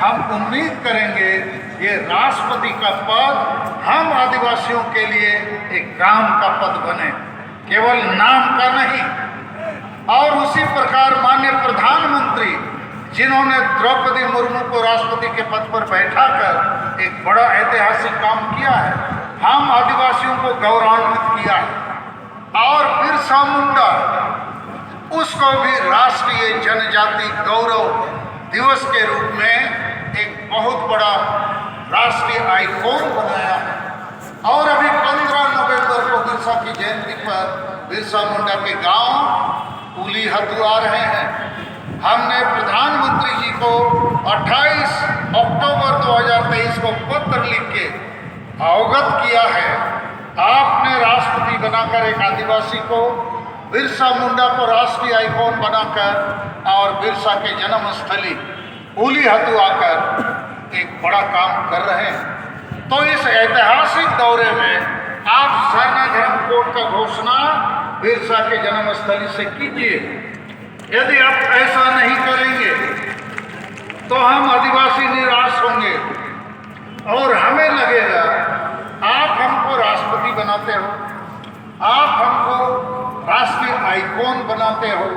हम उम्मीद करेंगे ये राष्ट्रपति का पद हम आदिवासियों के लिए एक काम का पद बने, केवल नाम का नहीं। और उसी प्रकार माननीय प्रधानमंत्री जिन्होंने द्रौपदी मुर्मू को राष्ट्रपति के पद पर बैठाकर एक बड़ा ऐतिहासिक काम किया है, हम आदिवासियों को गौरवान्वित किया है। और बिरसा मुंडा, उसको भी राष्ट्रीय जनजाति गौरव दिवस के रूप में एक बहुत बड़ा राष्ट्रीय आइकॉन बनाया है। और अभी 15 नवंबर को बिरसा की जयंती पर बिरसा मुंडा के गांव उलीहतू आ रहे हैं। हमने प्रधानमंत्री जी को 28 अक्टूबर 2023 को पत्र लिख के अवगत किया है। आपने राष्ट्रपति बनाकर एक आदिवासी को, बिरसा मुंडा को राष्ट्रीय आइकॉन बनाकर और बिरसा के जन्म स्थली उलीहतू आकर एक बड़ा काम कर रहे हैं। तो इस ऐतिहासिक दौरे में आप सरना धर्म कोड का घोषणा बिरसा के जन्म स्थली से कीजिए। यदि आप ऐसा नहीं करेंगे तो हम आदिवासी निराश होंगे और हमें लगेगा आप हमको राष्ट्रपति बनाते हो, आप हमको राष्ट्रीय आइकॉन बनाते हो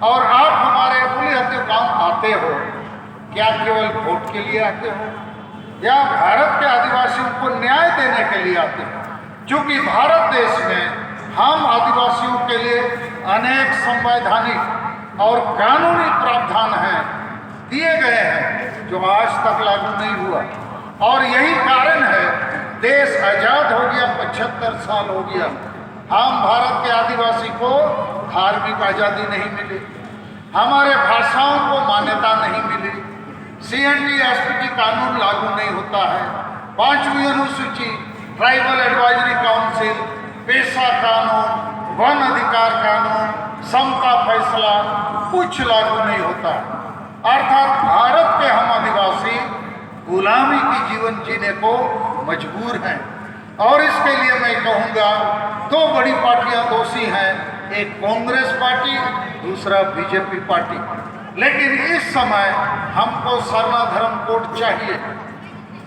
और आप हमारे उलीहतू गांव आते हो, क्या केवल वोट के लिए आते हो या भारत के आदिवासियों को न्याय देने के लिए आते हो? क्योंकि भारत देश में हम आदिवासियों के लिए अनेक संवैधानिक और कानूनी प्रावधान हैं, दिए गए हैं, जो आज तक लागू नहीं हुआ। और यही कारण है देश आजाद हो गया, 75 साल हो गया, हम भारत के आदिवासी को धार्मिक आज़ादी नहीं मिली, हमारे भाषाओं को मान्यता नहीं मिली, CNT-SPD कानून लागू नहीं होता है, 5वीं अनुसूची, ट्राइबल एडवाइजरी काउंसिल, पेशा कानून, वन अधिकार कानून, समता फैसला कुछ लागू नहीं होता। अर्थात भारत के हम आदिवासी गुलामी की जीवन जीने को मजबूर हैं। और इसके लिए मैं कहूँगा 2 बड़ी पार्टियां दोषी हैं, एक कांग्रेस पार्टी, दूसरा बीजेपी पार्टी। लेकिन इस समय हमको सरना धर्म कोड चाहिए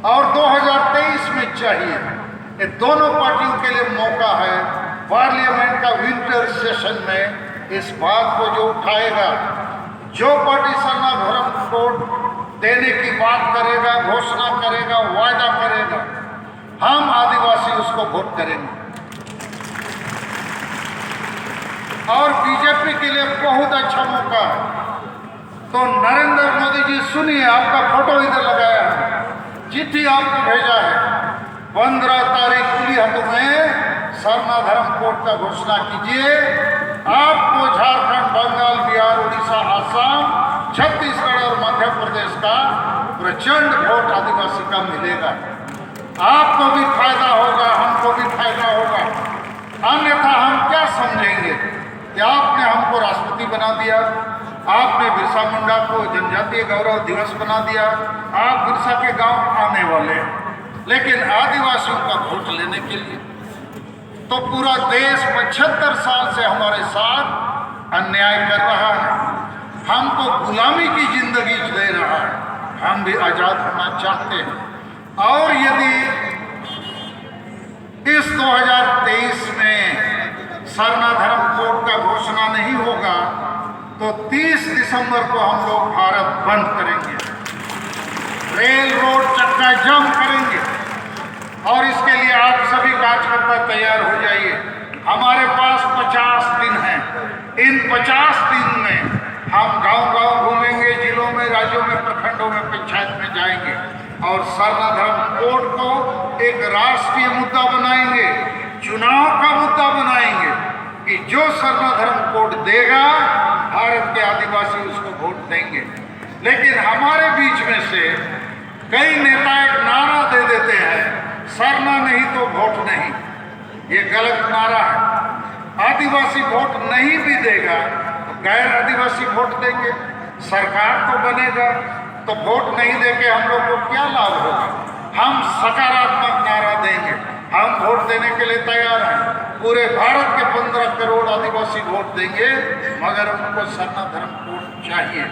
और 2023 में चाहिए। ये दोनों पार्टियों के लिए मौका है। पार्लियामेंट का विंटर सेशन में इस बात को जो उठाएगा, जो पार्टी सरना धर्म कोड देने की बात करेगा, घोषणा करेगा, वायदा करेगा, हम आदिवासी उसको वोट करेंगे। और बीजेपी के लिए बहुत अच्छा मौका है। तो नरेंद्र मोदी जी सुनिए, आपका फोटो इधर लगाया है, चिट्ठी आपको भेजा है, 15 तारीख उलीहतू में सरना धर्म कोड का घोषणा कीजिए। आपको झारखंड, बंगाल, बिहार, उड़ीसा, आसाम, छत्तीसगढ़ और मध्य प्रदेश का प्रचंड वोट आदिवासी का मिलेगा। आपको भी फायदा होगा, हमको भी फायदा होगा। अन्यथा हम क्या समझेंगे कि आपने हमको राष्ट्रपति बना दिया, आपने बिरसा मुंडा को जनजातीय गौरव दिवस बना दिया, आप बिरसा के गांव आने वाले हैं, लेकिन आदिवासियों का वोट लेने के लिए तो पूरा देश 75 साल से हमारे साथ अन्याय कर रहा है, हमको गुलामी की जिंदगी दे रहा है। हम भी आज़ाद होना चाहते हैं। और यदि इस 2023 में सरना धर्म कोड का घोषणा नहीं होगा तो 30 दिसंबर को हम लोग भारत बंद करेंगे, रेल रोड चक्का जाम करेंगे। और इसके लिए आप सभी कार्यकर्ता तैयार हो जाइए। हमारे पास 50 दिन हैं। इन 50 दिन में हम गांव-गांव घूमेंगे, जिलों में, राज्यों में, प्रखंडों में, पंचायत में जाएंगे और सरना धर्म कोड को एक राष्ट्रीय मुद्दा बनाएंगे, चुनाव का मुद्दा बनाएंगे कि जो सरना धर्म कोड देगा भारत के आदिवासी उसको वोट देंगे। लेकिन हमारे बीच में से कई नेता एक नारा दे देते हैं, सरना नहीं तो वोट नहीं। ये गलत नारा है। आदिवासी वोट नहीं भी देगा तो गैर आदिवासी वोट देंगे, सरकार तो बनेगा, तो वोट नहीं देके हम लोग को क्या लाभ होगा? हम सकारात्मक नारा देंगे, हम वोट देने के लिए तैयार हैं। पूरे भारत के 15 करोड़ आदिवासी वोट देंगे, मगर उनको सरना धर्म कोड चाहिए।